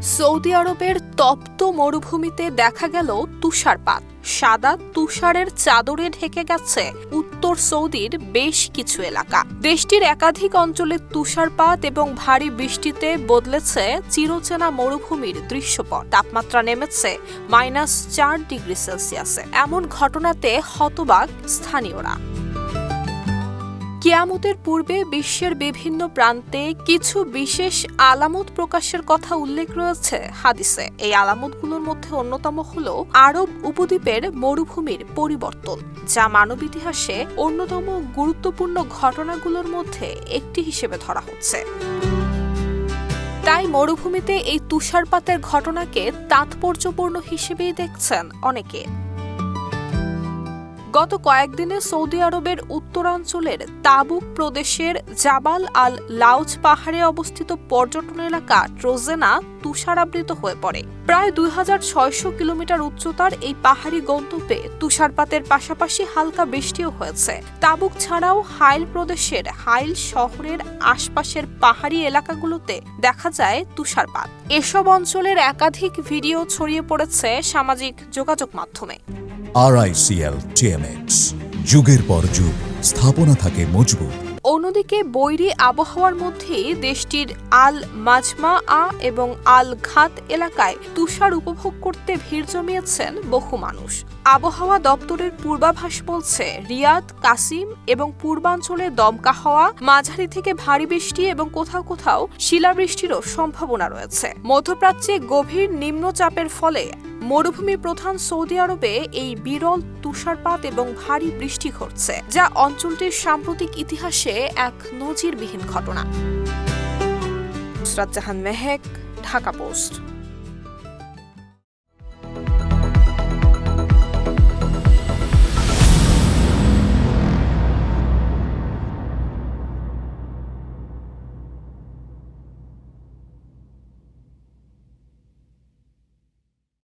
Saudi আরবের তপ্ত মরুভূমিতে দেখা গেল তুষারপাত। সাদা তুষারের চাদরে ঢেকে গেছে উত্তর সৌদির বেশ কিছু এলাকা। দেশটির একাধিক অঞ্চলে তুষারপাত এবং ভারী বৃষ্টিতে বদলেছে চিরচেনা মরুভূমির দৃশ্যপট। তাপমাত্রা নেমেছে -4 ডিগ্রি সেলসিয়াসে। এমন ঘটনাতে হতবাক স্থানীয়রা। কিয়ামতের পূর্বে বিশ্বের বিভিন্ন প্রান্তে কিছু বিশেষ আলামত প্রকাশের কথা উল্লেখ রয়েছে হাদিসে। এই আলামতগুলোর মধ্যে অন্যতম হল আরব উপদ্বীপের মরুভূমির পরিবর্তন, যা মানব ইতিহাসে অন্যতম গুরুত্বপূর্ণ ঘটনাগুলোর মধ্যে একটি হিসেবে ধরা হচ্ছে। তাই মরুভূমিতে এই তুষারপাতের ঘটনাকে তাৎপর্যপূর্ণ হিসেবেই দেখছেন অনেকে। গত কয়েকদিনে সৌদি আরবের উত্তরাঞ্চলের তাবুক প্রদেশের জাবাল আল লাউজ পাহাড়ে অবস্থিত পর্যটন এলাকা ট্রোজেনা তুষারাবৃত হয়ে পড়ে। প্রায় 2600 কিলোমিটার উচ্চতার এই পাহাড়ি গন্তব্যে তুষারপাতের পাশাপাশি হালকা বৃষ্টিও হয়েছে। তাবুক ছাড়াও হাইল প্রদেশের হাইল শহরের আশপাশের পাহাড়ি এলাকাগুলোতে দেখা যায় তুষারপাত। এসব অঞ্চলের একাধিক ভিডিও ছড়িয়ে পড়েছে সামাজিক যোগাযোগ মাধ্যমে। RICL TMX, যুগের পর যুগ স্থাপনা থাকে মজবুত। অন্যদিকে বৈরী আবহাওয়ার মধ্যেই দেশটির আল মাজমা এবং আল ঘাত এলাকায় তুষার উপভোগ করতে ভিড় জমিয়েছেন বহু মানুষ। আবহাওয়া দপ্তরের পূর্বাভাস বলছে, রিয়াদ, কাসিম এবং পূর্বাঞ্চলে দমকা হাওয়া, মাঝারি থেকে ভারী বৃষ্টি এবং কোথাও কোথাও শিলাবৃষ্টিরও সম্ভাবনা রয়েছে। মধ্যপ্রাচ্যে গভীর নিম্নচাপের ফলে মরুভূমি প্রধান সৌদি আরবে এই বিরল তুষারপাত এবং ভারী বৃষ্টি ঘটছে, যা অঞ্চলটির সাম্প্রতিক ইতিহাসে এক নজিরবিহীন ঘটনা। নুসরাত জাহান মেহেক, ঢাকা পোস্ট।